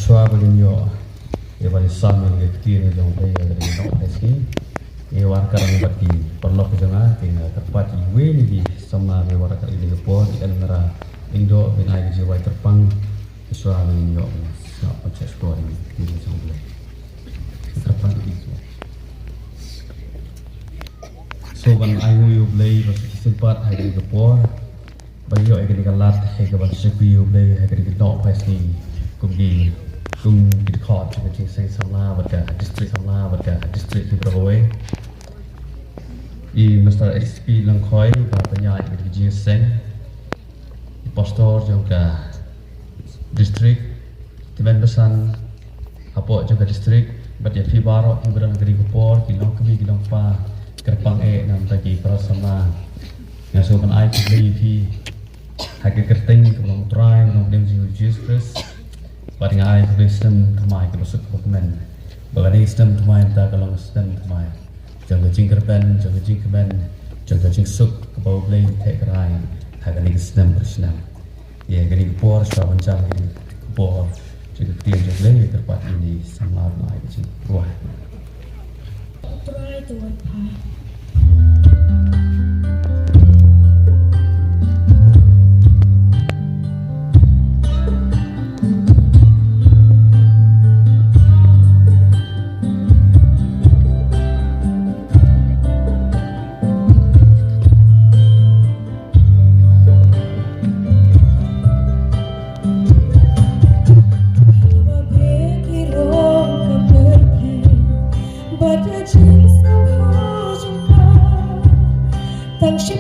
xóa vào những nhỏ để vào sang những cái kia này dòng đây là cái nọ đấy sih ये warga yang bagi perlu kejengan tinggal tepat iwe ni sama me warga ini lepo di elmera indo binai ke jiwa terpang suara ni yo nak pecah skor ni di sana terpang di situ so ban ayu yu play bagi sempat hari lepo bagi yo ke kalat he ke bagi sepi yu play he ke dok pasti kum di khot ke sai sama warga district sama warga district di Broadway i Mr. SP Langkhoi và penyanyi di Ginseng di Pastor juga district Tiban Besan apa juga district badia fi barok yang berang dari Kupor kilong kami kilong pa kerpang nam tadi prasama yang sopan ai kebeli fi hake kerting kelong try kelong dem Jesus pada ngai sistem kemai ke masuk dokumen bagani sistem kemai ta kelong sistem kemai jangan kecing kerban, jangan kecing kerban, jangan kecing suk ke bawah play tak kerai, harga ni kesenam bersenam. Ya, gini kepor, suara bencang gini kepor, jadi tiang jangan play terpat ini sama mai kecing ruah. Try to work hard. Thank you.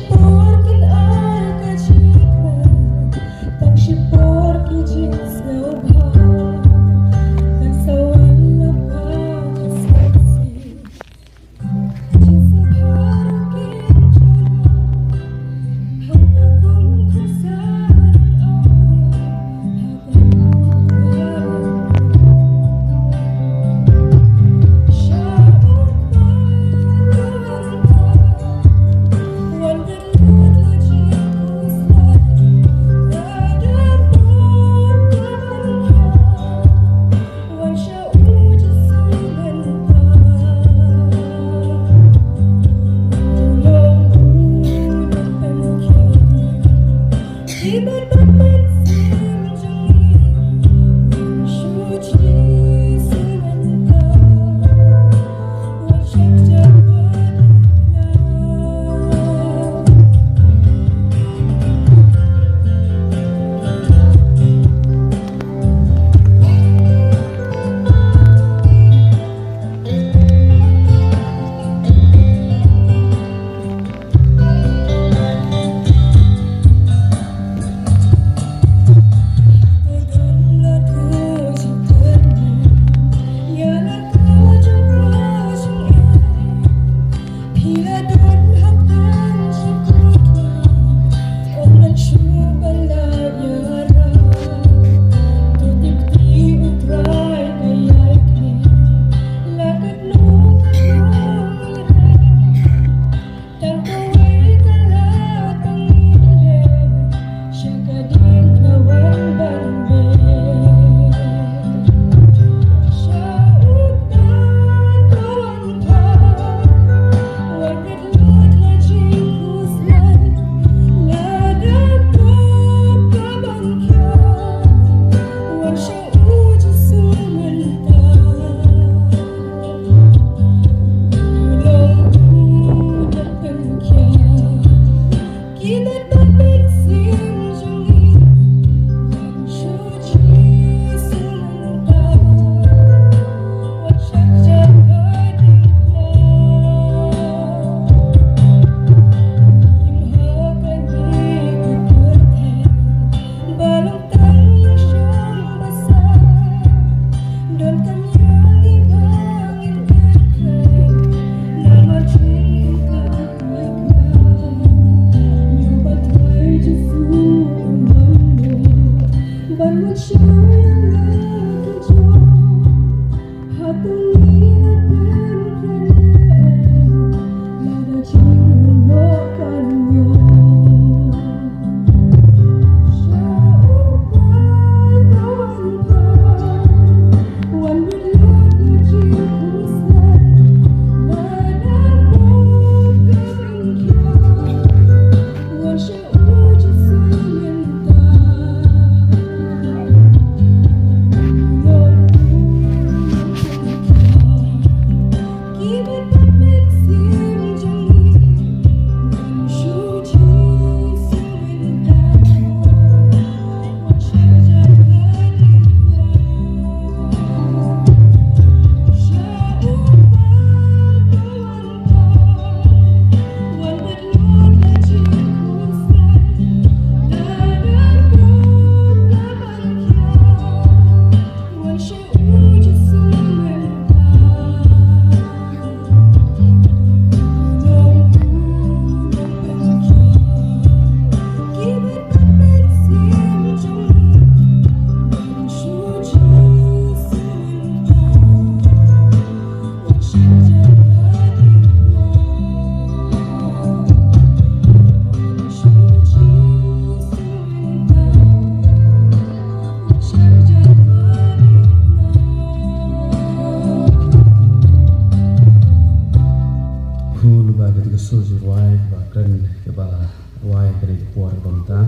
besul ruai bahkan kebala ruai dari kepuar bangta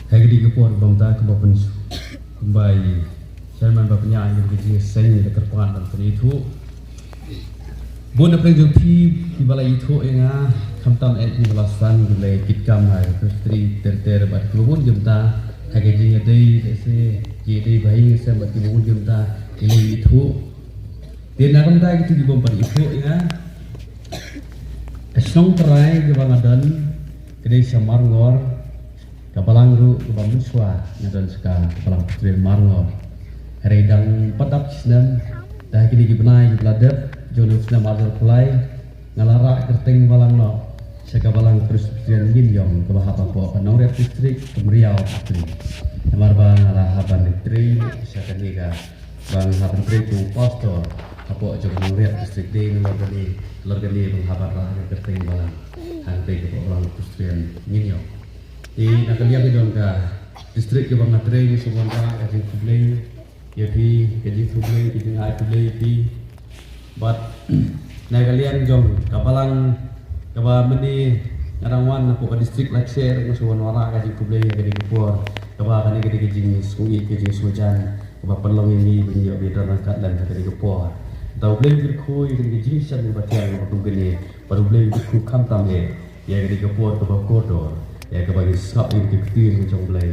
hari di kepuar bangta kebapan kembali saya man bapanya yang kerja saya ni dekat puan dan itu buat apa yang di bala itu yang kamtam di bala san gulai kitkam hai kustri ter bat kubun jumta hari di ada se jadi bayi saya bat kubun jumta ini itu dia nak kita gitu di bombar itu ya esong terai ke bangadan kedai samar ngor kapalang ru ke bamuswa ngadan seka kapalang putri marngor redang padap senam dah kini dibenai beladat jono senam azar kulai ngalara kerteng balang no seka balang terus putri ngin ke bahapa po kanong rep distrik kemriau putri namar bang ala haban distrik seka niga bang haban distrik tu pastor apa aja menuriat distrik D lorgali menghabar lah yang kerteng balang hantai ke orang kustrian nginyo di nakalian di dalam distrik ke bang atre ni semua kajing kublai ya pi kajing kublai kajing ai kublai pi but nakalian jom kapalang kaba meni ngarangwan aku ke distrik lakser ke semua orang kajing kublai kajing kupur kaba kani kajing sungi kajing sujan kaba pelong ini bunyi beda rakat dan kajing kupur tahu boleh berkui dengan jinisan yang bagian waktu gini baru boleh berkui kamtam ya ketika puat ke koridor ya kepada sak yang diketir macam boleh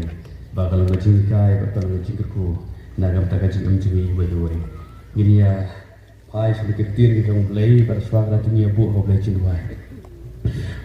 bakal ngejingkai bakal ngejingkerku nagam tak kajing menjingi berdua gini ya pai sudah diketir macam boleh pada suara dunia buat boleh jinwai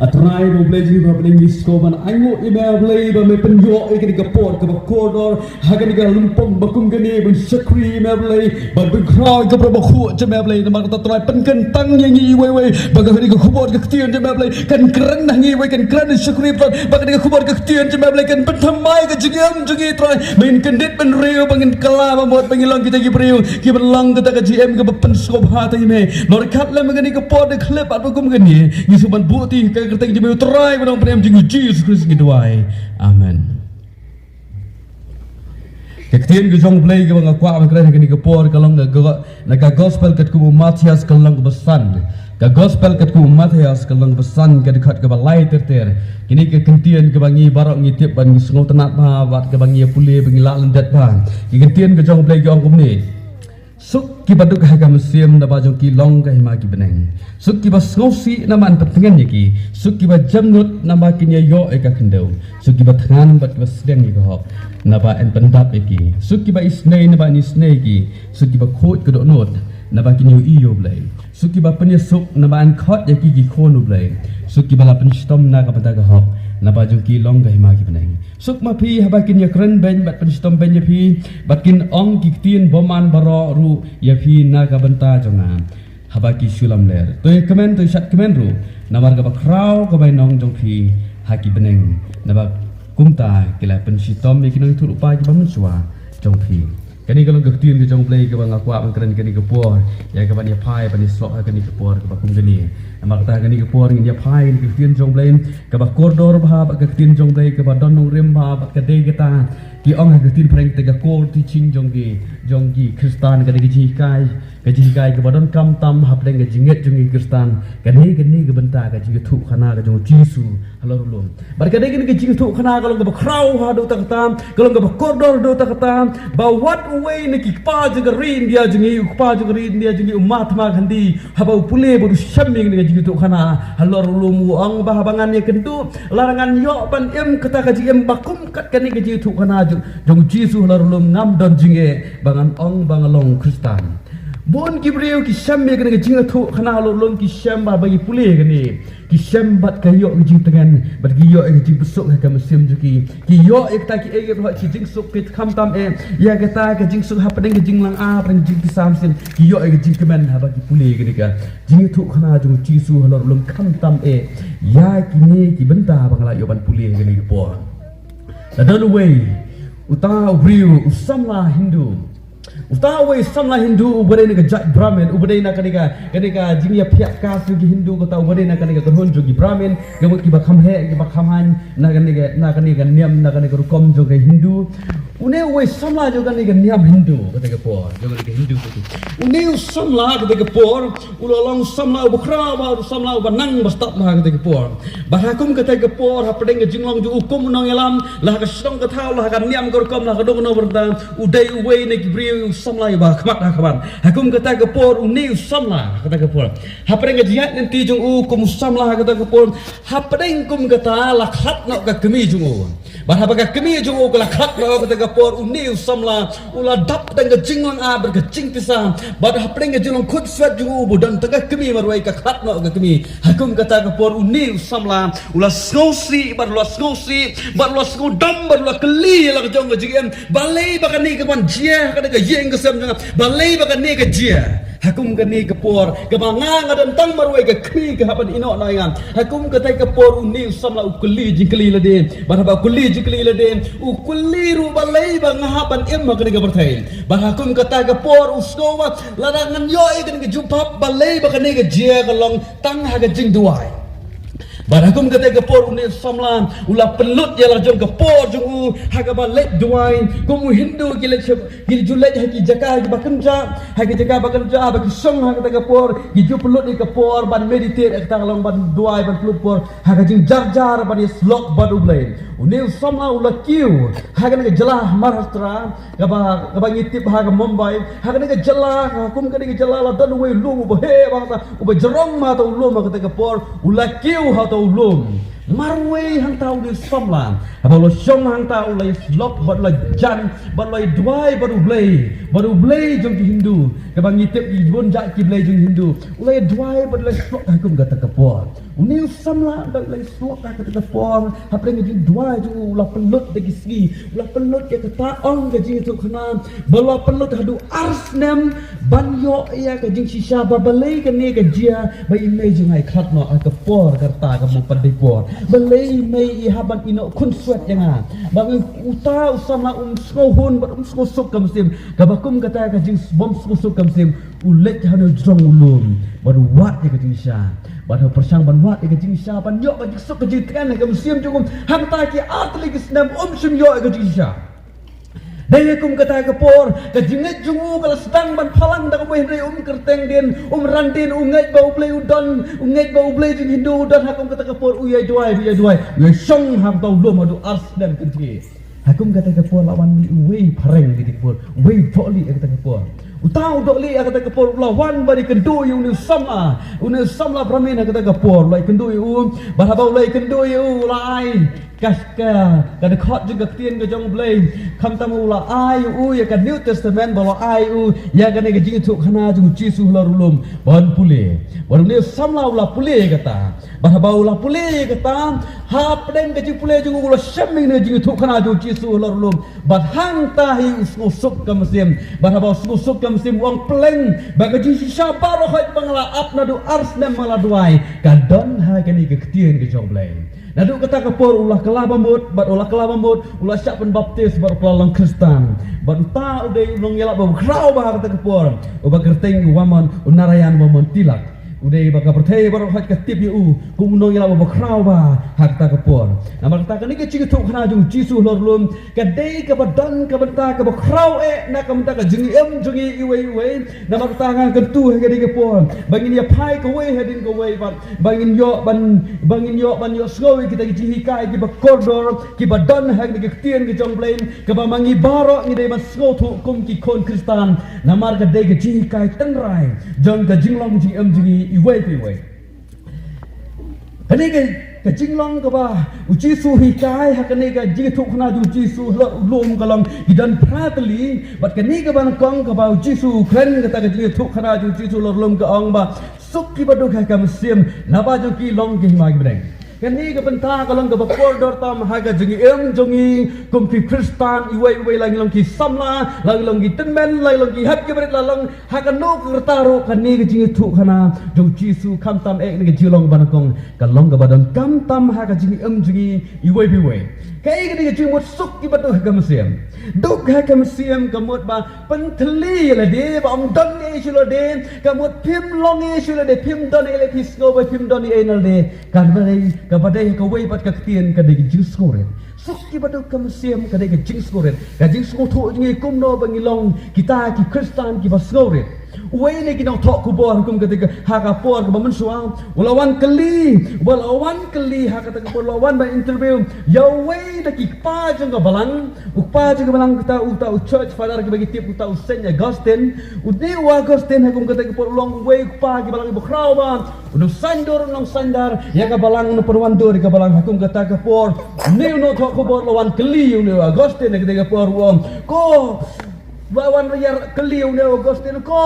atrai boleh jadi boleh miskoban ango email boleh boleh penjok ketika puat ke koridor hagan ketika lumpang bakum gini ben sekri email boleh ben crowd ke berapa khut je email boleh nama kata try penkentang yang nyi wei bagai ketika kubur ke ketian je email boleh kan keren dah nyi wei kan keren sekri bagai ketika kubur ke ketian je email boleh kan pentamai ke jengam jengi try main kendit ben riu bangin kala membuat pengilang kita ki riu ki belang kita ke GM ke penskop hati me lorkat lah mengani ke puat de klip apa kum gini ni suban buti ke kerteng jemi terai menang penem jengi Jesus Kristus gidwai amen kektian ke jong play ke bang akwa makran ke por kalong naga gospel kat ku Matias kalong besan ka gospel kat ku Matias kalong besan ke dekat ke balai ter kini ke kentian ke bangi barok ngitip ban ngusngau tenat ba wat ke bangi pule bangi la lendat ba ke kentian ke jong play ke ong kumni suk ki baduk haga musim na bajong ki long ka hima ki beneng suk ki bas ngosi na man petengan ki suk ki ba jamnut na makin ya yo e ka kendau suk ki ba tangan bat bas sedang ki hok na ba en pendap ki suk ki ba isnei na ba ni snei ki suk ki ba khot ke dok not na ba ki yo iyo blai suk ki ba penyesuk na ba an khot ya ki khonu blai suk ki ba la penstom na ka pata ka hok na bajong ki long ka hima ki beneng suk ma phi habakin ya kren ben bat penstom ben ya phi bakin ong ki tin boman baro ru ya phi na ka banta jonga habaki sulam ler to komen to sat komen ru namar ka bakrau ka bai nong jong phi haki beneng na ba kumta kila penstom ya kinong tu pa ki bamun suwa jong phi kani kalau gaktin ke jong play ke bang akwa bang keren kani ke puar ya ke bani pai bani slok kani ke puar ke bakum gani namar ta kani ke puar ngin dia pai ke gaktin jong play ke ba koridor ba gaktin jong play ke ba donong rim ba ke de kita ki ong gaktin preng te ka kol teaching jong gi kristan kani ke ji kai ke badon kam tam hap deng ke jinget jong gi kristan kani ke benta ke ji thu khana ke jong jisu halor lum bar kani ke ji thu khana kalau ke ba krau ha do tak tam kalau ke ba koridor do tak tam ba what way ni kipa juga rin dia jengi kipa juga rin dia jengi umat ma khandi habau pule bodu shaming ni jengi tu khana halor lumu ang bahabangan ye kentu larangan yo ban em kata ka jim bakum kat kan ni jengi tu khana jong jisu halor lum ngam don jinge bangan ong bangalong kristan bon gibreu ki shamme kan jengi tu khana halor lum ki shamba bagi pule kan ni ki shambat kayo jing tengan bat ki yo jing besok ka musim juki ki yo ek ta ki ege ho ki jing sok pit kham tam ya kata ka jing sok ha padeng jing lang a padeng jing pisam sim ki yo ek jing kemen ha bagi pule gini ka jing thu khana jung jisu halor lum kham tam ya kini ki benta bangla yo ban pule gini ki po the done way uta briu usamla hindu utawe samla hindu ubade na jat brahmin ubade na kanika jingya pyak ka su gi hindu ko ta ubade na kanika kon jo gi brahmin gamot ki bakham he gi bakham han na kanika niam na kanika rukom jo gi hindu Uneu we samla juga ni niam Hindu kata kepor, juga ni Hindu tu. Uneu samla kata kepor, ulang samla bukra baru samla banang bastat lah kata kepor. Bahakum kata kepor, hapadeng jinglong ju hukum nong elam, lah ka strong kata lah ka niam korkom lah ka dong no berdan, udai uwe ni kibri samla ba khamat lah kaban. Hakum kata kepor uneu samla kata kepor. Hapadeng jihad nanti jung hukum samla kata kepor, hapadeng kum kata lah khat nak ka kemi jung. Bahawa kami jung kala khat nak kata kepor uniu samla ula dap tengah jinglang berkecing pisang pada hapeng jinglang khud swat jung budan tengah kami marwai ka khat nak kami hakum kata kepor uniu samla ula skosi barlo skosi barlo skodam barlo keli la jong jigem balai bakani ke ban jia kada ke yeng ke sam balai bakani ke jia hakum kani kepor kemangang dan tang marwai ke kami ke hapan ino naingan hakum kata kepor uniu samla ukeli jingkeli lade baraba ukeli jingkeli lade ukeli ru balai bang hapan em kani ke bertain bahakum kata kepor uskowa larangan yo kani ke jumpa balai bakani ke jia ke long tang ha ke jing duai Barakum kata kepor unik samlan ulah pelut jalan jom kepor jung haga balik duain kumu Hindu gila julai haki jaka haki bakenja haki jaka bakenja bagi song haga kata kepor giju pelut di kepor ban meditate kata long ban duai ban pelut por haga jing jar ban slok ban ublain unik samlan ulah kiu haga naga jelah Maharashtra kaba ngitip haga Mumbai haga naga jelah kum kata jelah la dan we lu ubahe bangsa ubah jerong ma tau lu ma kata kepor ulah kiu ha ulum marway hang tau di samlan abalo syong hang tau lai slop badla jan badla duai baru blay jong Hindu kabang ngitip ibon jak ki blay jong Hindu ulai duai badla slop hakum kata kepor uniu samla lai slop kata kepor hapre ngi duai jong ulah pelut degi segi ulah pelut ke kata ong ke jing tu khana bala pelut hadu arsnem banyo ya ke jing sisa babalai ke ni ke jia ba image ngai khatno kepor karta kamu padipor balai mai ihaban ino kun swat jangan bagi uta usama skohun bar skosuk kamsim kabakum kata ka jing bom skosuk kamsim ulet hanu jong ulum baru wat ke jing sha baru persang ban wat ke jing sha ban yo ka jing sok ke jing kan kamsim jung hang ta ki atli ke snam sim yo ke jing sha Daya kum kata kepor, kejinget jungu kalau sedang ban palang dak boleh dari kerteng din, rantin unget bau play jing Hindu dan hakum kata kepor uyai duai, uyai song ham tau lom adu ars dan kerji. Hakum kata kepor lawan uwe pareng di kepor, uwe poli kata kepor. Utau dok li kata kepor lawan bari kendu unu samla pramin kata kepor, lai kendu bahaba lai kendu lai kaska kada khot juga tien ke jong blai kham tamu la ai ya ka New Testament balo ai ya ka ne ke jing thu khana ju Jesus la rulum ban pule baru ne samla ula pule kata bahaba ula pule kata ha pden ke jing pule jung ula shaming ne jing thu khana ju Jesus la rulum bat hang tahi usuk ka musim bahaba usuk ka musim wang pleng ba ke jing sisa baro khot bangla apna du ars nem mala duai ka don ha ke ni ke tien ke jong blai Nadu kata kepor ulah kelabamut, ulah siap baptis bar pelalong Kristen. Bat uta udah ulong yelak bawa krau bah kata kepor. Uba kerteng waman unarayan waman tilak. Udah baka percaya baru hak ketip yu kumunong yelak bawa krau bah hak kata kepor. Nama kata ni kecik tu kena jung Jisu lorlum. Kadai kebadan kebenta keba krau nak kebenta ke jengi jengi iwe. Nama kata ngan kentu hak kepor. Bangin ya pai kowe hadin kowe bat bangin yo ban yo skowi kita ki hikai ki ba koridor ki ba don hak ni ketien ki jong blain ke ba mangi baro ni dei mas sko thu kum ki kon Kristan namar ka dei ki hikai tengrai jong ka jinglong ji jengi iwe kani ke jinglong ka ba uji su hikai hak ni ka ji thu khna ju ji su lom kalam idan pratli bat kani ka ban kong ka ba uji su kren ka ta ka ji thu khna ju ji su lom ka ong ba sukki ba do ka kam sim naba ju ki long ki ma ki breng kani ke benta kalong ke koridor tam haga jongi kumpi Kristan iwe lang ki samla lang ki tenmen lang ki hak ke berit lang haga no kertaro kani ke jingi thu khana jong Jisu kam tam ek ni ke jilong banakong kalong ke badan kam tam haga jongi iwe kai ke jingi mot suk ki batu haga mesiem duk haga mesiem kamot ba penteli la de ba ong don e chulo de kamot pim long e chulo de pim don e le pisco ba pim don e nal de kan kepada yang kawai pat kaktian kada jing skoret sok ki badu kamsiam kada jing skoret ka jing skotu ngi kumno bangilong kita ki Kristen ki baskoret Uwe ni kinang tok kubor hukum ketika haka por ke bamansuang ulawan keli haka tak lawan ba interview ya uwe dak pa jeng balang ukpa jeng balang kita uta church father ke bagi tip uta Saint Augustine udni Augustine hukum ketika por long uwe ukpa ke balang bokraw ba udang sandar ya ka balang no perwandur ke balang hukum kata ke por ni no tok kubor lawan keli ni Augustine ketika por wong ko Bawan rayar keliu ni Augustine ke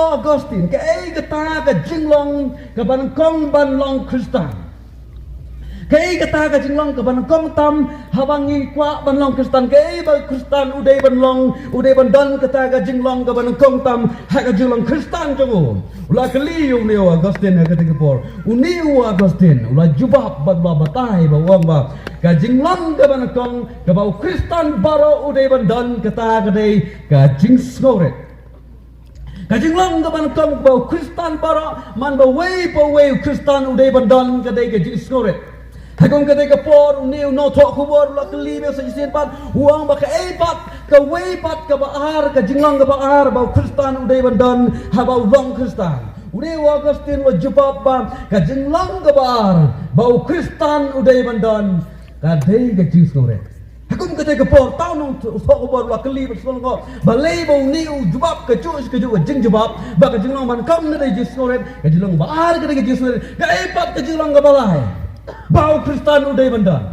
kata ke jinglong ke banangkong banlong Kristen ke kata ke jinglong ke banangkong tam hawangi kwa banlong Kristen ke ba Kristen udai bandon kata ke jinglong ke banangkong tam ha ke jinglong Kristen jongo ula keliu ni Augustine ke tekepor uni Augustine ula jubab batai ba wong ba Kajing long ke banakong ke bau Kristen baro udai bandon kata kadai kajing skoret kajing long ke banakong ke bau Kristen baro man ba wei Kristen udai bandon kadai kajing skoret hakong kadai ke por uniu no tok kubor la kelibe sajisin pat uang ba ke pat ke wei pat ke baar kajing long ke baar bau Kristen udai bandon ha bau long Kristen Udai Augustine lo jubab ba kajing long ke baar bau Kristen udai bandon kadai ke jing skoret hakum kadai ke por tau nong sok bor la keli bersol ko balai bau ni jubab ke jing jubab ba ke jing long man kam na dai jing skoret ke jing long baar ke jing skoret ke epat ke jing long ke balai bau Kristen udai bandon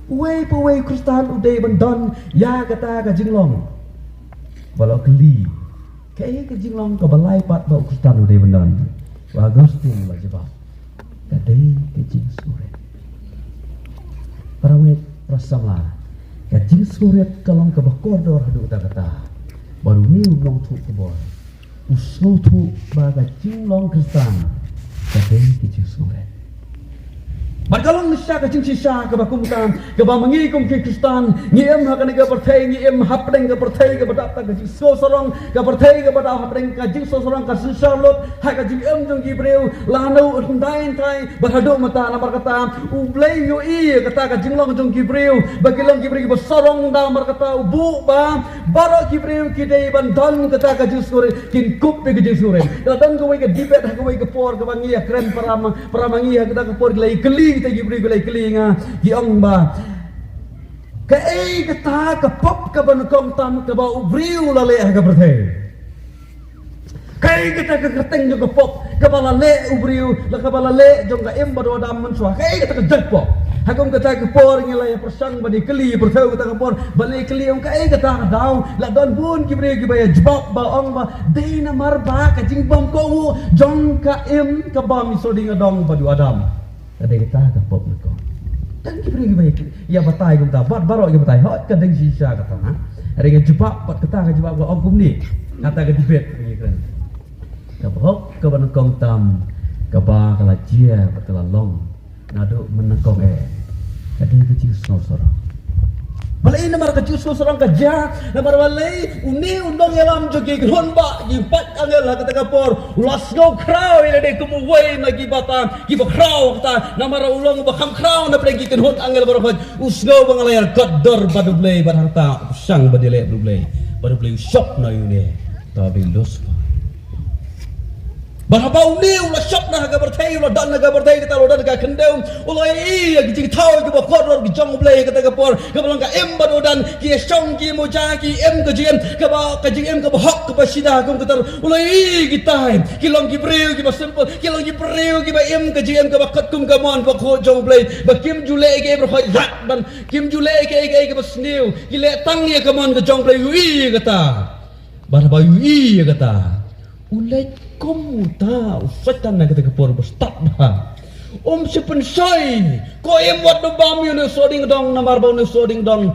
wei Kristen udai bandon ya kata ke jing long balo keli ke jing long ke balai pat bau Kristen udai bandon wa Agustin la jubab kadai ke jing skoret Parawet rasamlah kajing suret kalong ke bakordor hadu kata baru ni ulong tu kubor usno tu baga jinglong Kristen kadai kajing suret Barkalong nisya kajing sisa ke bakumtan ke bamangi kum ke Kristen ngiem hakan ke pertai ngiem hapdeng ke pertai ke badata kajing sorong ke pertai ke badata hapdeng kajing sorong ke sisarlot ha kajing jong gibreu lanu undain tai berhadu mata namar kata ublei yo kata kajing long jong gibreu bagi long gibreu besorong namar kata ubu ba baro gibreu kidai bandon kata kajing sore kin kup pe kajing sore datang ke wei ke dipet ke wei ke por ke bangi keren paramangi kata ke por gelai keli kita gibri gulai kelinga giong ba ke kata ke pop ke banakong tam ke bau briu lale ke berthe kai kita ke kerteng jo ke pop ke bala le ubriu la ke bala le jong ka em bado dam mensua kai kita ke jakpo hakum kata ke por ngilai persang bani keli berthe kata ke por bali keli ong kai kata dau la don bun gibri gibaya jbab ba ong ba deina marba ka jingbom ko jong ka em ke bam soding adong badu adam kadai kita ke pop neko dan kibri baik ya batai kum ta bat baro ya batai hot kadang sisa kata ha hari ke jebak pat kata ke jebak ko kum ni kata ke dibet ni kan ke hok ke banakong tam ke ba kala jia pat kala long nado menakong kadai ke jis sosor balai namar ke jis sosor ka ja namar balai uni undong yalam jogi gon ba gi pat angel kata ke por ulas go kraw ile de kum wei na gi batan gi ba kraw kata namar ulong ba kham kraw na pregi ken hot angel barokot usgo bangalayar kodor badublei barharta sang badile badublei shop na yune tabi los Barapa uni ulah shop na haga berthai ulah dan haga berthai kita ulah dan haga kendau ulah iya gigi thau gigi bakor ulah gigi jong blay kata kapor kabalang ka em badodan gigi shong gigi moja gigi em ke jiem kaba ka jing em kaba hok kaba sida kum kata ulah iya gigi tai kilong gigi breu gigi simple kilong gigi breu gigi em ke jiem kaba kat kum kamon bakor jong blay bakim jule gigi berhoi zat ban kim jule gigi kaba sniu gile tang ye kamon ke jong blay iya kata barapa iya kata ulah kamu tahu setan nak kata kepor berstak dah. Sepensai, kau em buat debam yang soding dong, namar bau yang soding dong.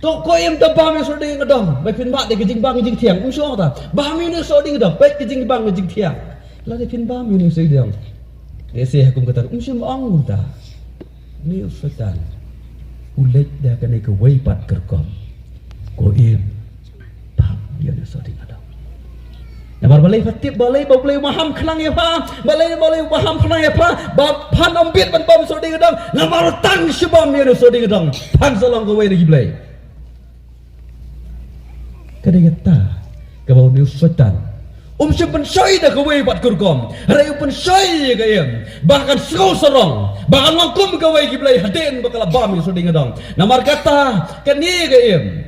Tok kau em debam yang soding dong. Baik fin mak de kejing bang kejing tiang, unsur tak? Bam yang soding dong, baik kejing bang kejing tiang. Lalu fin bam yang soding dong. Dia saya hukum kata unsur maang tak. Ni setan. Ulet dah kena kewei pat kerkom. Kau em bam yang soding dong. Nabar balai fatip balai balai maham klang ya pa balai maham klang ya pa bab pan ambit ban bam so ding dang nabar tang shibam ya so ding dang pan salong go way lagi balai kadang-kata kebau ni setan simpen syai dah go way pat kurkom rai pun syai ga yam bahkan serong bahkan langkum go way gi balai haden bakal bam ya so ding dang namar kata kan ni ga yam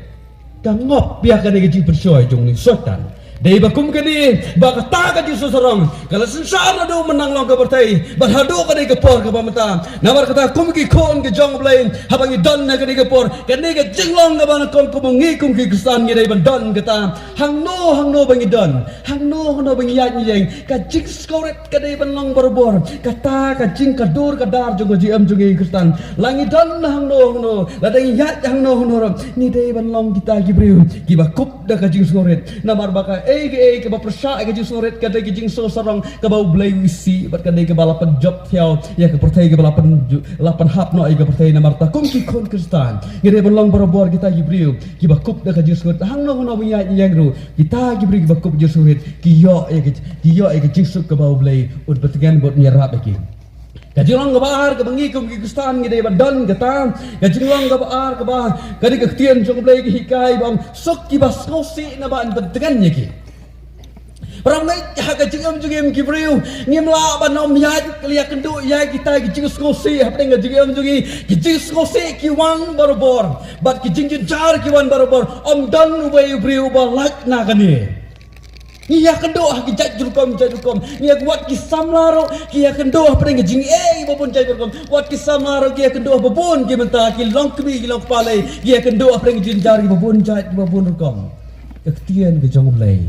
kangop pihak kan ga ji persyai jong ni setan Dei bakum kini baka ta ka jisu sarang kala sensara do menang long ka partai berhadu ka dei ka por ka pamata namar kata kum ki kon ke jong blain habangi don na ka dei ka por kani ka jinglong ka bana kon kumungi kum ki kusan ngi dei ban don kata hang no bangi don hang no bangi yat nyeng ka jing skoret ka dei ban long borbor kata ka jing ka dur ka dar jong ji am jong kusan langi don hang no la dei yat hang no ni dei ban long kita gibriu ki bakup da ka jing skoret namar baka ke ba persya ke jing soret ka dai jing so sarang ka bau blai wisi bat ka dai ke balapan job theo ya ke pertai ke balapan lapan hap no ai ke pertai na marta kum ki kon kristan gere belong barabor kita gibriu ki ba kup da ka jing soret hang no wiya yang ru kita gibriu ki ba kup jing soret ki yo ke jing suk ka bau blai ut betengan bot nyerap ki kajilong ka baar ka bangi kum ki kristan gi dai bandon kata kajilong ka baar ka ba kadi ka tien jong blai ki hikai bang sok ki ba skosi na ba betengan nya ki Ramai jaga jengam jengam kibriu ngimla banom yaj kelia kendu yaj kita kijing skosi apa dengan jengam jengi kijing skosi kiwang barobor bat kijing jar kiwan barobor om dan way briu balak nagani Iya kendu kijak jurukom iya buat kisamlaro kia kendu apa dengan jing babun jai jurukom buat kisamlaro kia kendu babun kia mentah ki long kemi ki long palai kia kendu apa dengan jing jar babun jai babun rukom ketian ke jong lay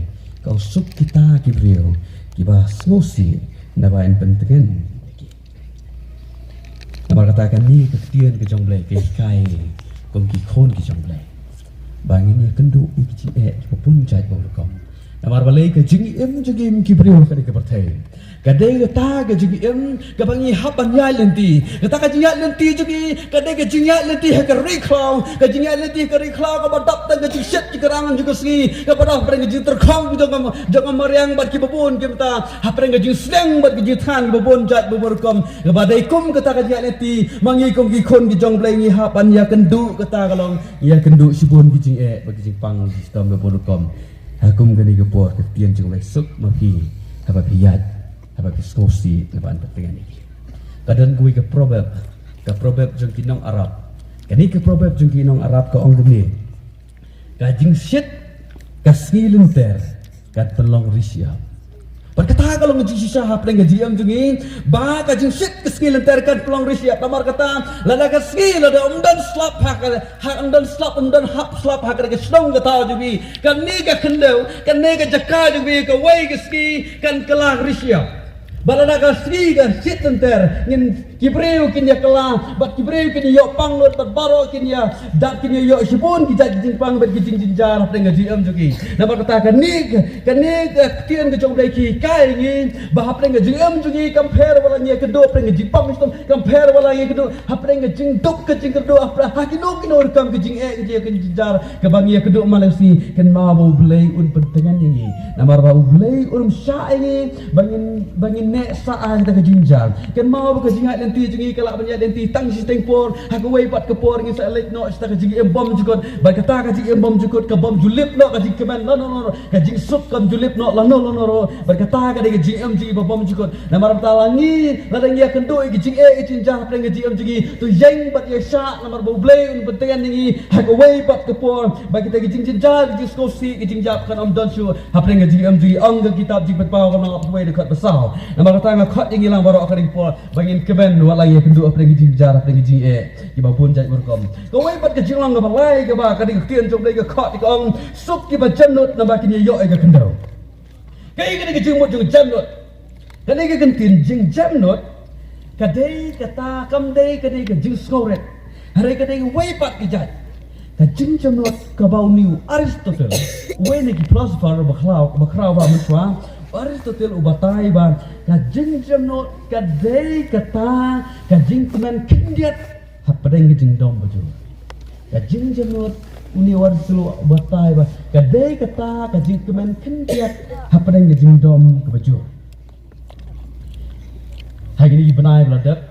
kau suk kita kibriu kiba smosi nabain pentengan nama katakan ni ketian ke jongblai ke kai kong ki khon ki jongblai bangin ya kendu iki pun jai bawkom nama balai ke jing jigim kibriu ka partai kadai kata ke jing ka bangi haban ya lenti kata ka jing lenti jugi kadai ke jing lenti ka riklau ka jing lenti ka riklau ka badap tang ka jingset ki karangan juga sgi ka badap preng jing terkhong jangan mariang bat ki babon ki mata hapreng jing sleng bat ki jing than babon jat baborkom ka badai kum kata ka jing lenti mangi kong ki khon ki jong blai ni haban ya kendu kata kalong ya kendu sibon ki jing bagi jing pang sistem baborkom hakum gani ke por ke tiang jong lai suk maki apa piyat apa kiskosi leban pertengahan ini. Kadang gue ke proverb jeng kinong Arab. Kani ke proverb jeng kinong Arab ke onggum ni. Kajing syit kaskilenter kat pelong risya. Berkata kalau ngejing sisa hap leng gajiam jengi, ba kajing syit kaskilenter kat pelong risya. Tamar kata lada kaskil lada umdan slap hak umdan hap slap hak ke sedong kata jubi. Kani ke kendau, kani ke jaka jubi ke wai kaski kan kelah risya. Balada kasri kan sit tenter ngin kibreu kin ya kala bat kibreu kin yo pang lot bat baro kin ya dak kin yo sipun kijak jing pang bat kijing jinjar apa ngaji am jogi na kata kan ni tian ke jong dai ki kai ngi ba apa ngaji am jogi compare wala ni ke do apa ngaji pam sistem compare wala ni ke do apa ngaji duk ke jing ke do apa hakino kin or kam ke jing je ke jinjar ke bangi ke do malasi kan ma bo blai un pentengan ngi na ba blai un sya ngi bangin nek saah kita kejinjal kan mau kejingat nanti jengi kelak banyak nanti tang sistem por aku wei pat ke por ngi sa lek no sta kejing bom jukot ba kata kejing bom jukot ke bom julip no kejing keman no kejing sup kam julip no no ba kata ka de kejing ji bom jukot na maram talangi la dang ya kendo kejing kejing jah pren kejing jengi tu yang bat ya sya nomor bau blai un pentengan ngi aku wei pat ke por ba kita kejing jinjal kejing skosi kejing jap kan om don shu hapren kejing jengi ong ke kitab jing pat pau kan op wei dekat besar Marata ngakot yang hilang baru akan impor bangin keben walai ya kendu apa lagi jinjar apa lagi jing ki ba pun jai berkom ko wei bat ke jinglang ga balai ke ba kading tien jom dai ga khot ki ong suk ki ba jamnut na ba ki yo ga kendau kai ke jing mot jing jamnut kadai ke kentin jing jamnut kadai kata kam dai kadai ke jing skoret hari kadai wei pat ki jai ka jing jamnut ka bau niu Aristotle wei ne ki philosopher ba khrau ba muswa Aristotle ubatai ban kajing jamnot kadai kata kajing teman kindiat hapadeng kajing dom baju kajing jamnot uni Aristotle ubatai ban kadai kata kajing kemen kendiat hapadang kajing dom kebaju hari ini benai beladak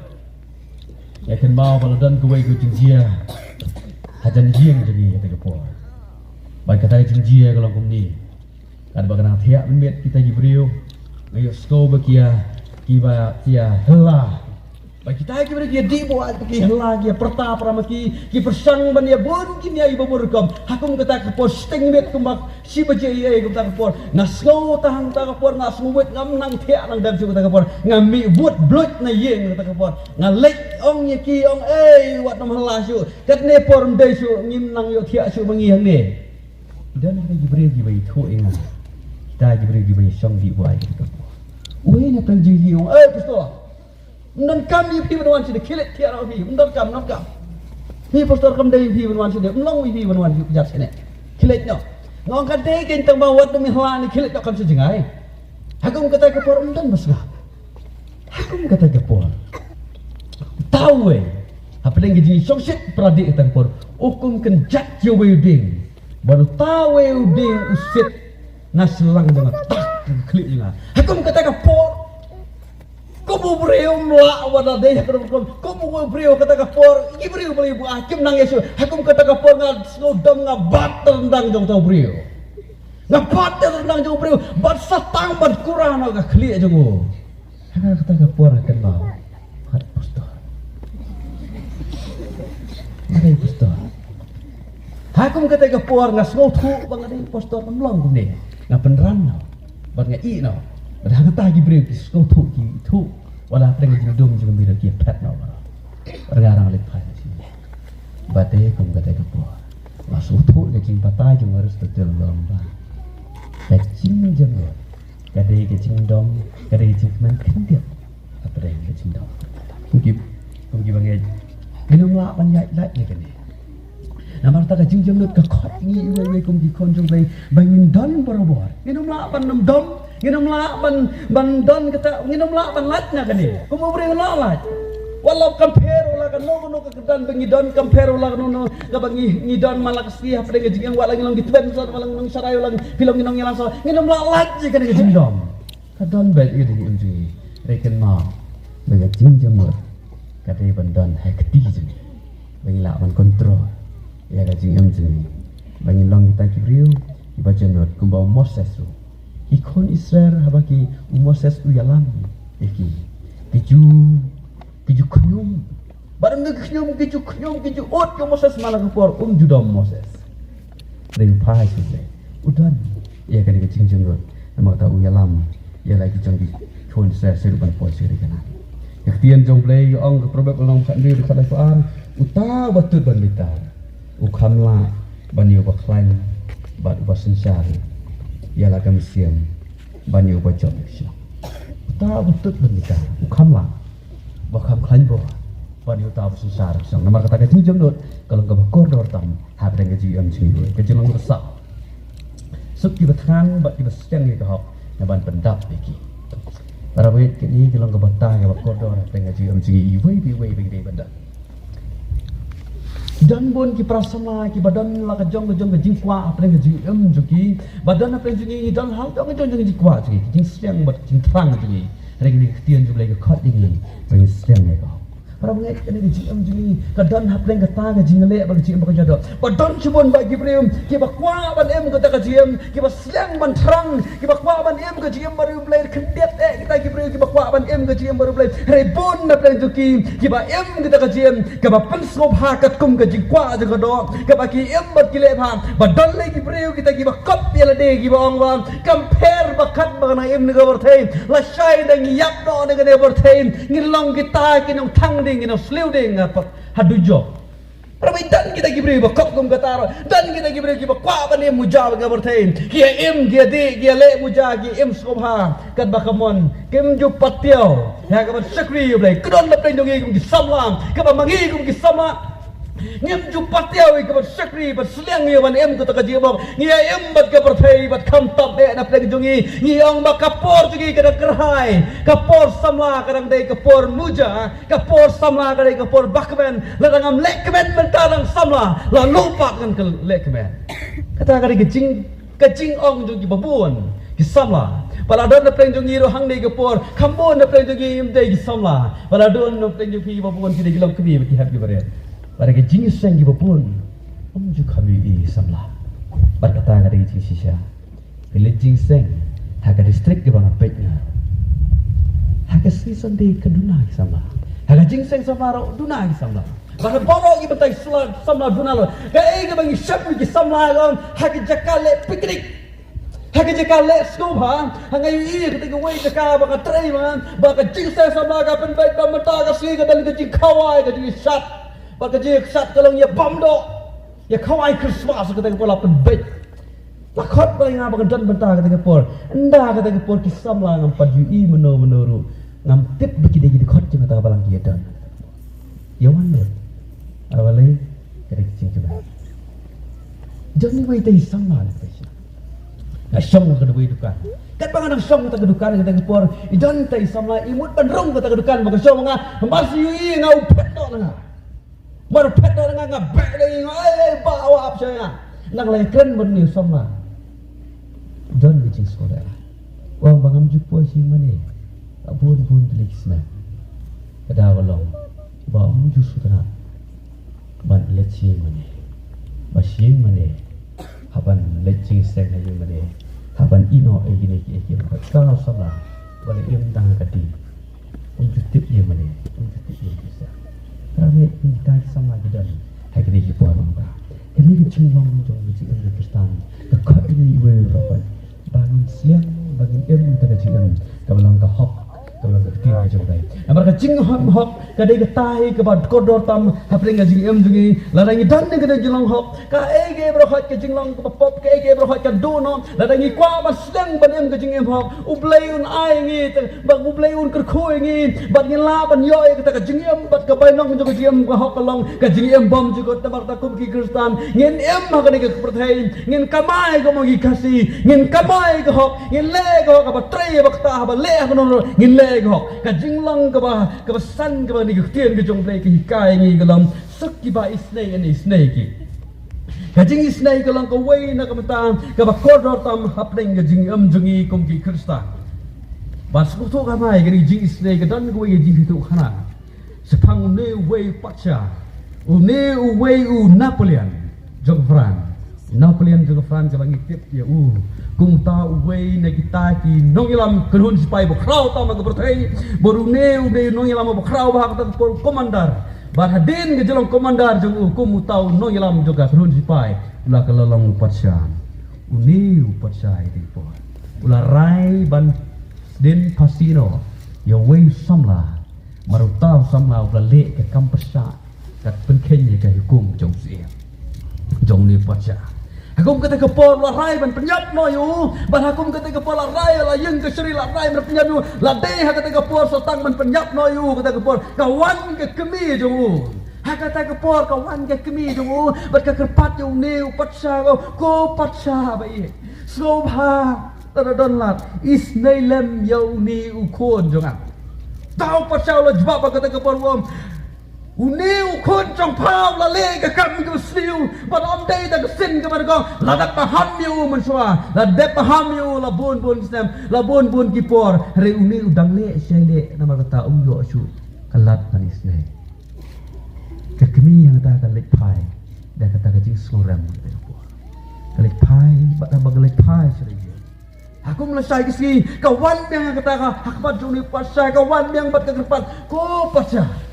ya kan mau beladan kuai kujing jia hajan jiang jadi kata kepo baik kata kajing jia kalau kumni kan bagana thiak menmet kita gibriu ngayo sko bakia kiba kia hela baik kita gibriu kia di buat ki hela kia perta pramaki ki persang ban ya bon kini ai babur kom hakum kata kepo sting met kumak si baje ai kata kepo na sko tahang ta kepo na smuwet ngam nang thiak nang dam kata kepo ngami wut blut na yeng kata kepo ngalek ong ye ki ong wat nam hela su kat ne por mdai su ngim nang yo thiak su mangi hang ne dan kita gibriu gibai thu ingat kita gibriu song di buai kata kepo oi na tan ji ong pastor non kami pi benwan sini kilit tiara pi non kam pi pastor kam dai pi benwan sini long pi benwan pi jat sini kilit no ngong kan dai ken tang bawat demi hla ni kilit kam sejengai hakum kata ke por undan basga hakum kata ke por tahu apa lagi ji song sit pradik tang por hukum kan jat yo wedding baru tahu wedding usit naslang dengan tak kilit juga hakum kata ke por Komu beriu melak pada deh komu beriu kata kapor iki beriu beli bu hakim nang Yesus hakum kata kapor ngad snodam ngabat tendang jong tau beriu ngabat tendang jong beriu bat satang bat kurang nak kli jong kata kapor akan mau hat pastor ada pastor hakum kata kapor ngas ngotu bang ada pastor melong ni ngapenran bat ngai no pada kata gibril kau tu wala pernah jidum juga bila dia pet no orang lepas sini bate kum kata kepo masuk tu kecing patai juga harus betul lomba kecing jangan kadai kecing dom kadai kecing makin dia apa yang kecing dom mungkin bangai minum lah banyak ni kan nama tak kecing jangan ke kot ni kum di konjung bangin don berobor minum lah pan dom nginum la ban don kata nginum la ban latnya kan ni kumu beri la lat walau compare la kan no ka dan bengi don compare la no ka bengi ngidon malak ski apa dengan jing wala ngilong ditben so wala ngilong sarayo lang film nginong ngilang so nginum la lat je kan jing dom ka don bet itu unji reken ma bengi jing jamur kata ban don hai keti je bengi la ban kontrol ya ka jing je bengi long kita kibriu ibaca not kumbau Moses tu ikon Israel habaki Moses tu yalam iki kiju knyum barang knyum kiju ot ke Moses malah kepor judam Moses dari pai sini udan ya kan kecing jenggot nama tahu yalam ya lagi canggih ikon Israel serupan posisi kana yaktian jong play ong probab long sandiri dekat lepas uta betul ban bitar ukamla bani baklain bat basensari ialah kami siam banyu bocor sih. Tak betul benika, ukamlah, bakam klanbo, banyu tak besar. Sang nama kata kecil jemdot, kalau kau koridor tam, hati dengan jiam sini, kecil lang besar. Suki bertangan, bat di besar ni kau, naban pendap lagi. Para wait kini kalau kau bertang, kau koridor hati dengan jiam sini, way begini benda. Dan pun ki prasama ki badan la ka jong ke jingkwa apa dengan jing juki badan apa juki dan hal dong jong jingkwa juki jing siang bat jing terang juki hari ni ketian juga lagi kat ini bagi siang ni kau para mengai kena jing juki kadan apa dengan kata ke jing lek bagi jing bagi jodoh badan cubon bagi prium ki bakwa ban em kata ka jing ki bas siang ban terang ki bakwa ban em ke jing baru belai kendet kita ki prium ki bakwa ban em ke jing baru belai rebon apa juki ki ba em kita ka jing ki ba pensop hakat kum ke jingkwa jaga do ke bagi em bat ki lek pam badan lagi prium kita ki ba kop ya lade ki ba ong wan compare bakat bana em ni gabar thein la shai dang yap do ne gabar thein ngilong kita ki nong thang ding ki nong slew ding apa hadujo Permintaan kita gibri bakok kum kataro dan kita gibri ki bakwa ban em mujal gabar thein ki em ki de ki le muja ki em skobha kat bakamon kem ju patiao ya gabar sakri blai kudon la pren jongi kum ki samlam ka ba mangi kum ki sama ngem ju patiao ka ba sakri ba sliang ye ban em ko ta ka jibok ngi em bat gabar thei bat kham top de na pren jongi ngi ong ba kapor jongi ka kerhai kapor samla kadang dei kapor muja kapor samla kadai kapor bakmen ladangam lekmen mentarang samla la lupa kan ke lekmen kata kali kecing kajing ong jong babun gisamla pala don na pleng jong iro hang nei gapor khambon na pleng jong im dei gisamla pala don na pleng jong pi babun ki dei gilom kbi ki happy bare para kajing seng gi babun ju khabi i samla bar kata ga dei chi sisha pele jing seng ha ka district ge bang pek na ha ka season dei kaduna gisamla ha ka jing seng samaro duna gisamla Bahkan borok ibu tay samla dunalo. Kaya ibu bangi syapu ki samla long hagi jakale piknik. Hagi jakale scoop ha. Hangai iya ketika wei jaka baka tray man. Baka jingsa samla ka penbait ba mata ka si ka dali ka jing kawai ka jing sat. Baka jing sat kalong ya bomdo. Ya kawai Christmas ketika pola penbait. Lakot ba nga baka dan benta ketika pol. Enda ketika pol ki samla ngam padu i menuru ngam tip biki degi khot jing ta balang ki dan. Yawan le. Awalnya kerja cingkir. Jangan wait tay sama lah pesya. Nasong ka daway dukan. Kat pangan nasong ta dukan kita kepor. Idan tay sama imut panrong ka dukan maka so mga masih i nga upet do nga. Mar pet do nga nga bek dai nga bawa ap saya. Nang lai kren ben ni sama. Don bijing skoda. Wang bangam jupo si mane. Abun telisna. Kada walong. Ba mu jusu kana. Ban leci mana, basin mana, haban leci seng aja mana, haban ino egini egi mana. Kalau sama, boleh yang tang kadi, jutip ye mana, jutip ye bisa. Kami intang sama kita, hari ini kita buat apa? Kini kita cungong jong kita Pakistan, dekat ini ibu rapat, bagi siang, bagi kita kajian, kabelang kahok. Kalau kita jauh dari, mereka jing hok, kadai ketai kebat kodor tam, hapring jing jungi, larangi dan kadai jilong hok, kaege berhak ke jinglong kepop, kaege berhak ke dono, larangi kuah sedang banem ke jing hok, ublayun ai ngit, bag ublayun kerkoi ngit, bag ngila ban yoi kita ke jing bat ke bainong juga jing hok kalong, ke jing bom juga tempat takum ki Kristan, ngin kadai ke pertai, ngin kamai ke magi kasih, ngin kamai ke hok, ngin le ke hok apa tray bakta apa le kono ngin le gok ka jinglang ka ba san ka ba ni ktian ke jong play ki kai ngi galam sak ki ba isnai ani isnai ki ka jing isnai galang ka wei na ka mata ka ba kodor tam hapning ka jing jungi kum ki Krista bas ku to ka mai ki jing isnai ka dan ko wei jing tu khana sepang ne wei pacha u ne u wei u Napoleon jong Fran Napoleon jong Fran ka bangi tip ya kung ta uway na kita ki nongilam kanhun sipay bokraw ta magabertay borune ude nongilam bokraw bahak ta por komandar barhadin ke jelong komandar jong hukum taw nongilam juga kanhun sipay ula kalalong upatsyan uni upatsay di po ula rai ban din pasino ya way samla marutaw samla ula le ke kampasa kat penkenya ke hukum jong siya jong ni upatsya Hakum kata kepol la rai ban penyap no yu ban hakum kata kepol la rai la yang ke seri la rai ban penyap yu la de ha kata kepol sotang ban penyap no yu kata kepol kawan ke kemi ju ha kata kepol kawan ke kemi ju bat ke kerpat yu ne upatsa ko patsa bai sobha tadon lat is nailem yu ni ukon jonga tau patsa la jawab kata kepol wam Uniu kun trong phao la le ka kam ka siu ban om dei ta ka sin ka ban ko la dak pa ham yu man swa la de pa ham yu la bun stem la bun ki por re uniu dang le shele na ma ta yo shu kalat panis ne ka kemi yang ta ka lek pai da ka ta ka jing soram ka por ka lek pai ba ta bag lek pai sri aku melesai ke si kawan yang kata ka hakbat juni pasai kawan yang bat ka kerpat ko pasai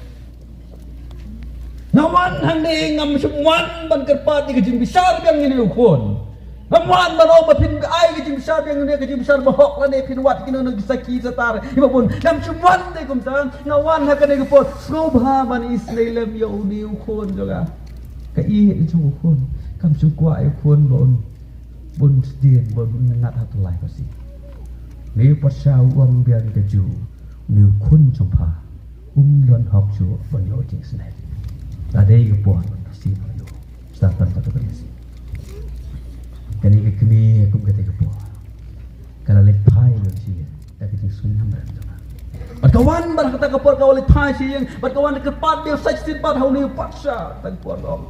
Nawan handi ngam semwan ban kerpat di kejim besar yang ini ukun. Nawan ban obat pin ai kejim besar yang ini kejim besar bahok la ne pin wat kino no gisaki satar. Iba pun ngam semwan de kum san nawan ha kane ko sobha ban Israelem ya uni ukun juga. Ka i itu ukun kam sukwa ukun bon sedien bon ngat hatulai pasti. Ni pasau uang biar keju ni ukun jompa don hok ju bon yo jing snai. Ada yang buat pasti malu. Starter satu kali sih. Kali kami aku kata kebuat. Kalau lepai sih, tapi itu sunnah berapa. Berkawan berkata kebuat kau lepai sih yang berkawan kepat dia sajid pat hauni paksa tak buat dong.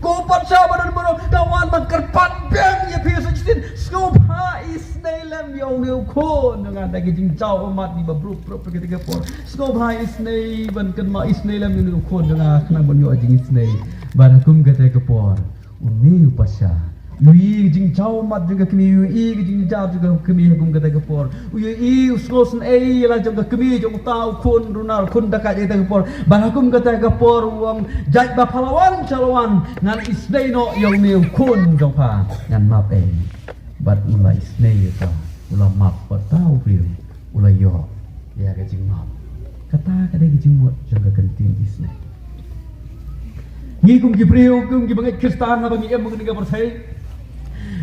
ko pat sa badan mo kawan magkarpat bang ya pi sa chitin scope ha is nailam yung new ko nga naging jaw mat di ba bro ketika por scope ha is nay ban kan ma is nailam yung new ko nga kanang bonyo ajing is nay barakum ketika por uni upasya Ui jing jauh mat juga kami ui jing jauh juga kami hagum kata kepor ui uskosen lah juga kami jong tahu kun runar kun dekat kata kepor barakum kata kepor uang jat bapalawan calawan ngan isnei no yang new kun jong pa ngan map bat mulai isnei ta ulah map bat tahu priu ulah yo ya ke jing map kata kada jing mot jaga kentin isnei ngi kum ki priu kum ki bangai kristan na bangi em mung ni ka persai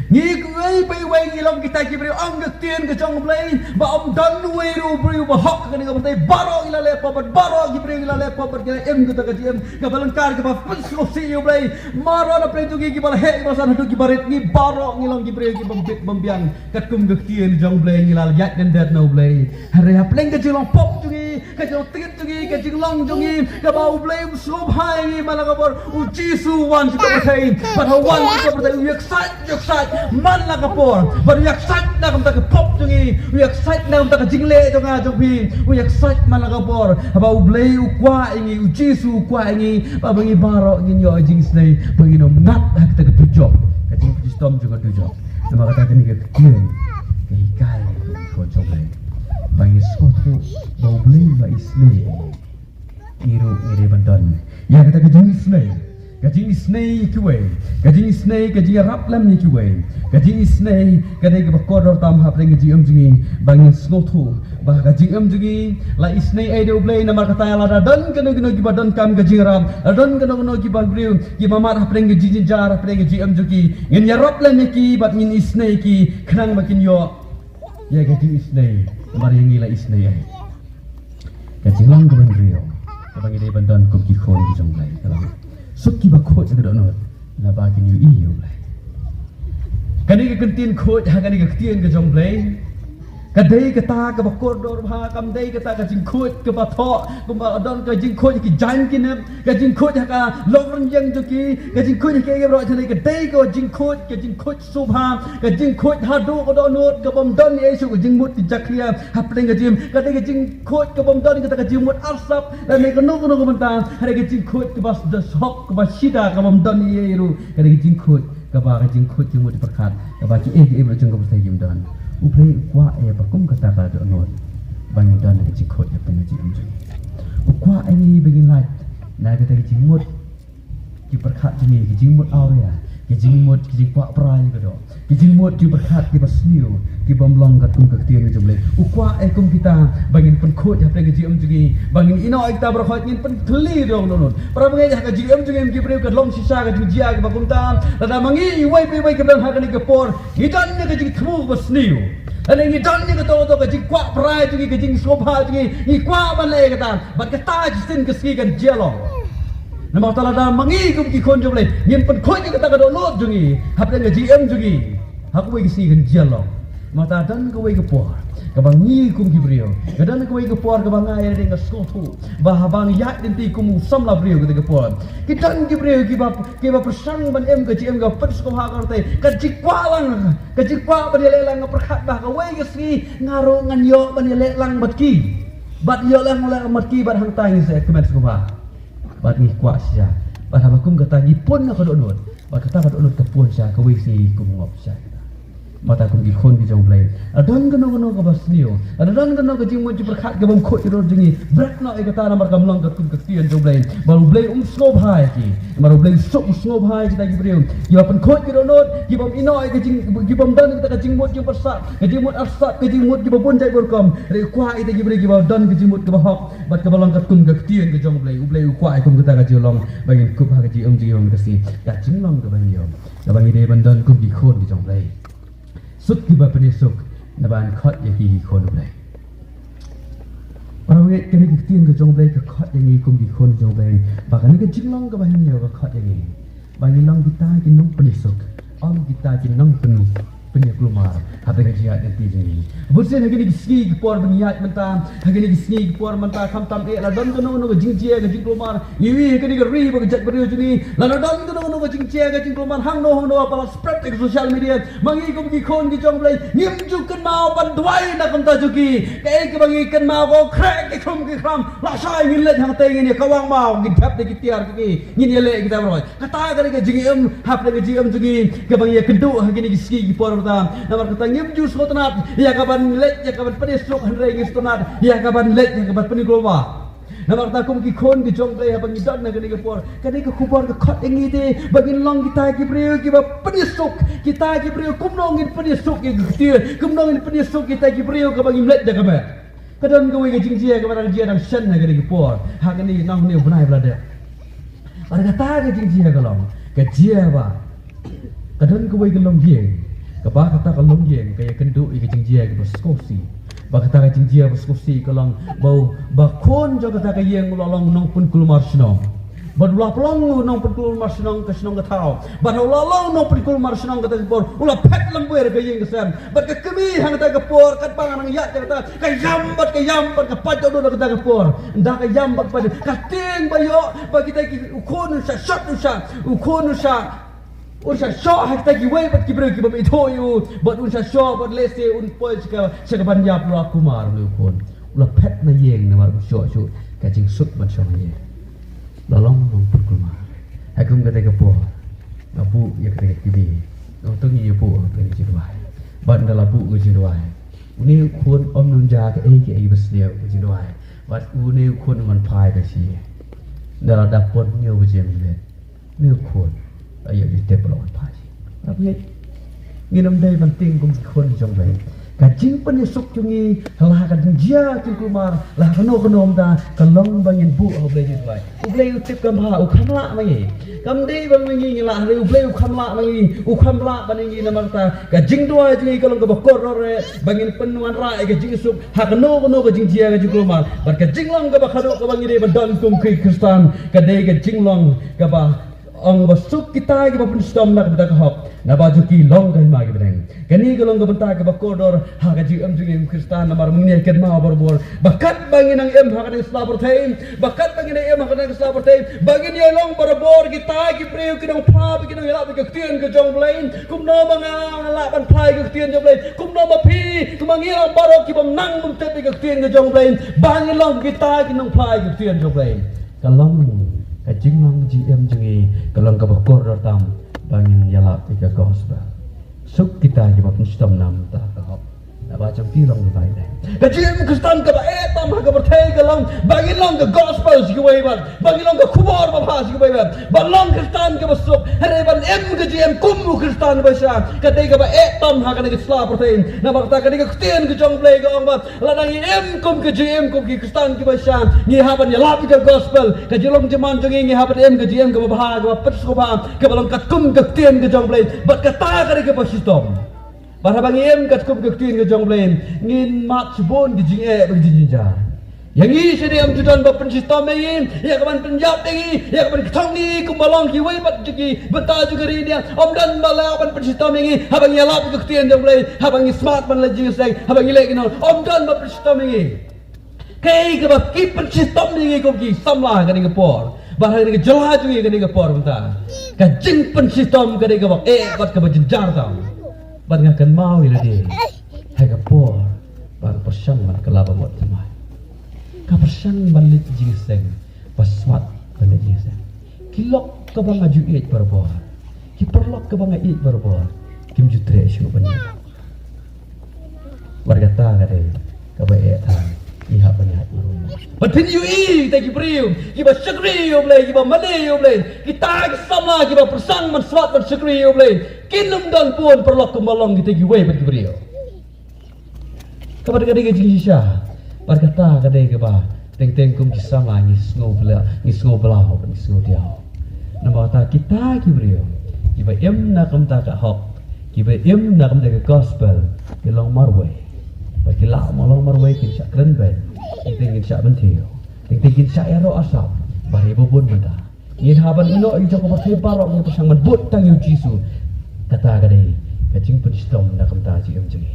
Ngi kuai pai wai ngi long kita ki brio ang ke tien ke chong blai ba om dan wei ru brio ba hok ke ni ka baro ila le pa baro ki brio ila le pa ke em ke ta ka em ka balan kar ke ba pus ko si yo blai maro na play tu ki ba he ba san tu ki barit ngi baro ngi long ki brio ki bambit bambiang kat kum ke tien chong blai ngi lal yak den dat no blai hare ha pleng ke long pop tu ki ka chong tit tu ki ka ching long tu ki ka ba u blai so hai ngi mala ka bor u jisu wan tu ka thai ba ha wan ka ba u yak sat man la kapor baru yak sat na kum ta pop jungi yak sat na kum ta jingle jonga jongpi yak sat man la kapor ba u blei u kwa ingi u jisu kwa ingi ba bangi baro ngin yo jing snai bangi no nat hak ta tujo ka jing pistom juga tujo nama kata ni ke kien ke kai ko joble bangi skotu ba u blei ba isne iru ire bandan ya kata ke jing snai Gajing isnei kiwe, gajing isnei gajing rap lam ni kiwe, gajing isnei gadai ke bakor tam hap reng gajing amjungi bangin snotu, bah gajing amjungi la isnei ai deu blai namar kata la dan kena ki badan kam gajing ram, dan kena ki bagriu ki mamar hap reng gajing jar hap reng gajing amjugi, ngin ya rap lam ki bat ngin isnei ki khnang makin yo, ya gajing isnei namar yangi la isnei ai, gajing lang ke bagriu, bangi dei bandan kum ki khon ki jong blai kalam. Suki ba khot ke donot la ba ki new eu lai kani ke kentin khot ha kani ke tien ke jong blai kadai ke ta ke bakor dor bha kam dai ke ta ke jing khot ke ba tho kum ba don ke jing khot ki jan ki ne ke jing khot ha ka long yang jo ki ke jing khot ke ro thani ke dai ko jing khot su bha ke jing khot ha do ko donot ke bom don e su ke jing mut ki jakria ha pleng ke jim kadai ke jing khot ke bom don ke ta ke jing mut arsap la ne ke no ko mentan ha ke jing khot ke bas de sok ke bas sida ke bom don e ru kadai ke jing khot ke ba ke jing khot jing mut perkat ke ba ki e lo jing ko sai jim don uplay kwa bakum kata ka do not bangin dan ke jikot ya pengaji amju kwa ini begin light na kata ke jimut ki perkhat jini ke jimut aw ya ke jimut ki kwa prai ke do ki jimut ki perkhat ki basniu ki bomlong kat kum ke tiang ke jomle ukwa kum kita bangin pen khot ya pengaji amju gi bangin ino kita berkhot ngin pen thli dong non para pengaji ka ji amju gi ki preu ke long sisa ke jia ke bakum ta la mangi wai ke dan ha ke por idan ne ke ji thmu basniu Ada yang dan ni kata tu kajing kuat perai tu kajing sofa tu ni kuat balai kata bat kata jisin keski kan jelong nama tala dah mangi kum ki kon jomle nyimpen kon ni kata kado lot jungi hap dan GM jungi aku wei keski kan jelong mata dan ko wei ke por kabangi kum ki brio gadan ko wei ke por kabang ai deng skotu bah bang yak denti kum samla brio ke por kitan ki brio ki ba persang ban em ke GM ga pet ko ha karte ka jikwalang ka jikwa ban lelang perkhat bah ka wei keski ngaro ngan yo ban lelang batki bat yo lang matki bat hang tai se kemet ko ba bat ni kwa sia bat habakum kata ni pun ka do bat kata ka do ke pun sia ka wei si kum ngop sia mata kum di khon di jong blai adon gano ka basnio adon gano ka jing mo ji perkhat ka bom khot ro jingi brak no e kata namar kam long ka kum ka tian jong blai baru blai snob hai ki baru blai snob hai ji ta gi breu ji pen khot ki ro not ji bom ino e ka jing ji bom dan ka jing mo ji persa ka jing mo arsat ka jing mo ji bom jai bor kom re kwa e ta gi breu gi ba dan ka jing mo ka ba hok bat ka balong ka kum ka tian ka jong blai kwa e kum ka ta ka ji long bangin kup ha ka ji ji yong ka si ka jing long ka bang yo ka bang ide ban dan kum di khon di jong blai suk ki ba penisuk na ban khot ya ki khon blai orang ngai kene ki tien ke jong blai ka khot ya ngi kum ki khon jong blai ba kan ke jinglong ka ba ni ka khot ya ngi ba ni long kita ki nong penisuk om kita ki nong pen Penyeklumar, apa yang jihad yang tinggi. Bukan hanya di segi kepor berniat mentah, hanya di segi kepor mentah kamtam lah dan kono jingcia ke jingklumar. Iwi hanya di ri berjat beriu juni. Lalu dan kono jingcia ke jingklumar hang no apa spread ke sosial media. Mangi kum ki kon ki jong play. Ngimjukan mau pan duai nak kamta juki. Kai ke bangi kan mau ko krek ke kum ki kram. La sai ngilet hang teng ini kawang mau gidap de kitiar ki. Ngin ele kita beroi. Kata ke jingem hap ke jingem juki. Ke bangi kedua hanya di segi kepor namar kata ngimju sotonat ya kaban let ya kaban penisuk handre ngistonat ya kaban let ya kaban penigloma namar kata kum ki khon ki jong play habang idan na gani kapor kani ka khupor ka khat ingi te bagin long kita ki priyo ki ba penisuk kita ki priyo kum nongin penisuk ki gtir kum nongin penisuk kita ki priyo ka bagin let ya kaban kadon ka wi ka jingjia ka barang jia dang shen na gani kapor ha gani nang ne bunai blada ar kata ka jingjia ka long ka jia ba kadon ka wi ka long jia Kaba kata kalau yang kaya kenduk ika jingjia ke skosi. Ba kata ka jingjia ke skosi kalau bau ba kon jo kata ka yang lolong nong pun kulumar senong. Ba dula pelong nong pun kulumar senong ke senong ka tau. Ba lolong nong pun kulumar senong ka por ula pet lembuer ka yang kesan. Ba ka kemi hang kata ka por kat pangan ang yat kata ka yambat ka pajo do kata ka por. Nda ka yambat pa ka ting ba yo ba kita ki ukon sa shot sa ukon sa Unsa syok hak tagi wei bat kibru ki bami toyu bat unsa syok bat lese un poi saka banjap lu aku mar lu pun ula pet na yeng na mar syok syok ka jing sut bat syok ye lalong nong pun kulma akum kata ka po apu ya kata kibi no tong ye po pe ji dwai bat ndala pu ji dwai uni kun om nun ja ka ai besdia ji dwai bat uni kun man pai ka si ndala dapon nyo bjem le ni kun ayo di tepelon pagi. Tapi nginam day penting kum kon jong bay. Kajing penisuk jungi lah kajing jia king kumar lah kano da kalong bangin bu oblay jit bay. Oblay utip kam ha ukhamla mangi. Kam day bang mangi lah re oblay ukhamla mangi ukhamla baningi namarta kajing dua jungi kalong ka bakor re bangin penuan ra kajing suk ha kano kajing jia kajing kumar. Bar kajing long ka bakhado ka bangi de badan kum kristan kadai kajing long ka ba ang basuk kita ke bapun stom nak bedak hok na baju ki long kai magi bedeng kani galong gabenta ke bakodor ha gaji am jing kristan namar mengni ken ma borbor bakat bangin ang em ha kan islam bertain bakat bangin em ha kan islam bertain bangin ye long borbor kita ki priu ki dong pha ki dong yala ke tien ke jong blain kum no manga la ban phai ke tien jong blain kum no ma phi kum ngi long baro ki bam nang bum te ke tien ke jong blain bangin long kita ki dong phai ke tien jong blain kalong kajing long GM jengi kalong kabakor tam bangin yala tiga gospel suk kita ki bapun stom nam ta kahop na ba jam ti long bai dai kajing kristan ka ba tam ha ka berthai kalong bangin long ka gospel si wei ban bangin long ka khubor ba phas ki wei ban balong kristan ka basuk hare ban em ka GM kum kristan ba sha ka dei ka ba tam ha ka ni sla berthai na ba ta ka ni ka tien ka jong play ka ong ba la nang em kum ka GM kum ki kristan ki ba sha ni ha ban yala ka gospel ka jilong jaman jong ngi ha ban em ka GM ka ba ha ka pat ko ba ka balong ka kum ka tien ka jong play ba ka ta ka ni ka ba sistom Para bangiem kat kum kektin ke jong blain ngin mat sebon di jing bagi jinja. Yang ini sedang judan bapen sistem ini, ya kaman penjab ini, ya kaman ketong ni kumbalong kiwai bat juki beta juga ri dia. Om dan balapan pen sistem ini, habang yalap kektin jong blain, habang smart man lagi seng, habang ilekino. Om dan bapen sistem ini. Kei ke bab ki pen sistem ini kum ki samlah kan ke por. Bahar ni ke jelah juga kan ke por benta. Ka jing pen sistem kan ke bab bat ke bajenjar tau. Bat ngakan mau ila dia. Hai ka por. Bar persang man kelaba buat semai. Ka persang balik jingseng. Paswat balik jingseng. Kilok ka bang aju it berbor. Ki perlok ka bang it berbor. Kim jutre syu bani. Warga ta ka de. Ka ba ta. Iha banyak maruna. Bat pin yu i ta ki priu. Ki ba sakri yo blai, ki ba mane yo blai. Ki ta ki sama ki ba persang man swat man sakri yo blai. Kinum dan pun perlok kemalong kita giwei bagi beliau. Kepada kadai gaji sisa, berkata kadai ke bah, teng kum kisah lah ngis ngobla, ngis ngodiau. Nama kata kita ki beliau, kiba nak kum tak hok, kiba nak kum tak gospel, kilong marway, berkilau malong marway kisah keren ben, teng kisah bentio, teng kisah ero asap, baribu pun benda. Ingin haban ino ijok kepada barok yang pasang menbut tang yu jisu. Kata kadai kajing penistom na kamta ji amjing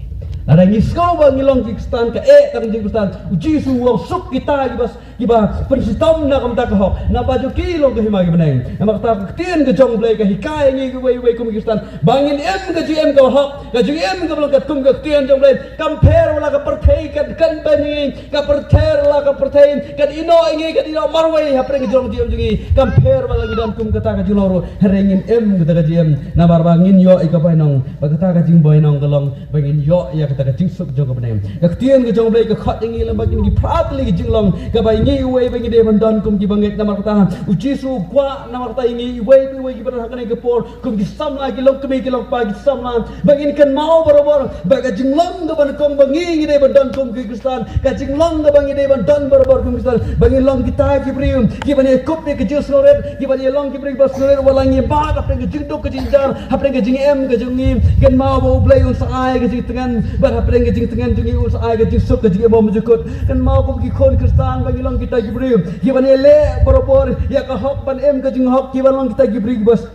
ada ngisko ba ngilong Kyrgyzstan ka tang Kyrgyzstan uji suwa suk kita giba penistom na kamta ka hok na baju kilong ka himagi beneng na makta tien ka jong blai ka hikai ngi wei kum Kyrgyzstan bangin ka ji ka hok ka ji ka blong ka kum ka tien jong blai compare wala ka perthei kan bani ka perther la ka perthei kan ino marwai hapre ka jong ji amjing compare wala ngi dan kum kata ka jiloro herengin ka ka ji na barbangin yo ka bainong bagata ka jing bainong kalong bangin yo ya kata ka jingsuk jong ka beneng ka tien ka jong blai ka khat ngi lam bagin gi prat li gi jinglong ka bai ngi wei bangin de bandan kum gi bangek na markata uji su kwa na markata ngi wei gi bar hakane ka por kum gi samla gi long kemi gi long pa gi samla bangin kan mau barobor baga jinglong ka ban kum bangi ngi de bandan kum Kyrgyzstan ka jinglong ka bangi de bandan barobor kum Kyrgyzstan bangin long kita gi prium gi bane kup ke jus noret gi bane long gi bring bas noret wala ngi ba ka peng jingdok ka jinjar hapre ka jing ka jungi kan mau bo blai un sai ka jing tengan bar hapre ka jing tengan jungi un sai ka jing sok ka jing bom jukut kan mau ko gi khon Kyrgyzstan bagi long kita gi prium gi bane le barobor ya ka hok ban ka jing hok gi ban long kita gi bring bas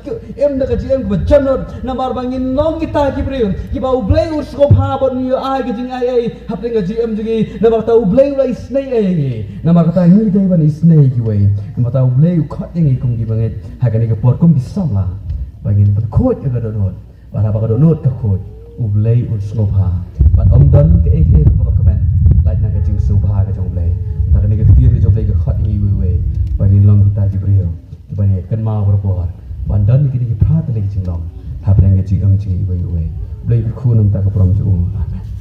da ka jing ka janot na bar bangin long kita gi prium gi ba blai un skop ha bon ni ai ka jing ai hapre ka jing jungi na bar ta blai lai snai ai na bar ta ni dai ban snai gi wei na ta blai khat ngi kum gi banget hakane ka por kum di samla bangin pat khot ka donot bara ba ka donot ka khot ublei ul snopha bat om don ke ko ka ben lai na ka jing subha ka jong blai ta ka ni ka tier ka jong blai ka khat ngi we bangin long kita ji brio ki bane kan ma bor ban dan ni ki phat le jing long thap le ngi ji am ji we blai khu nam ta ka prom ju amen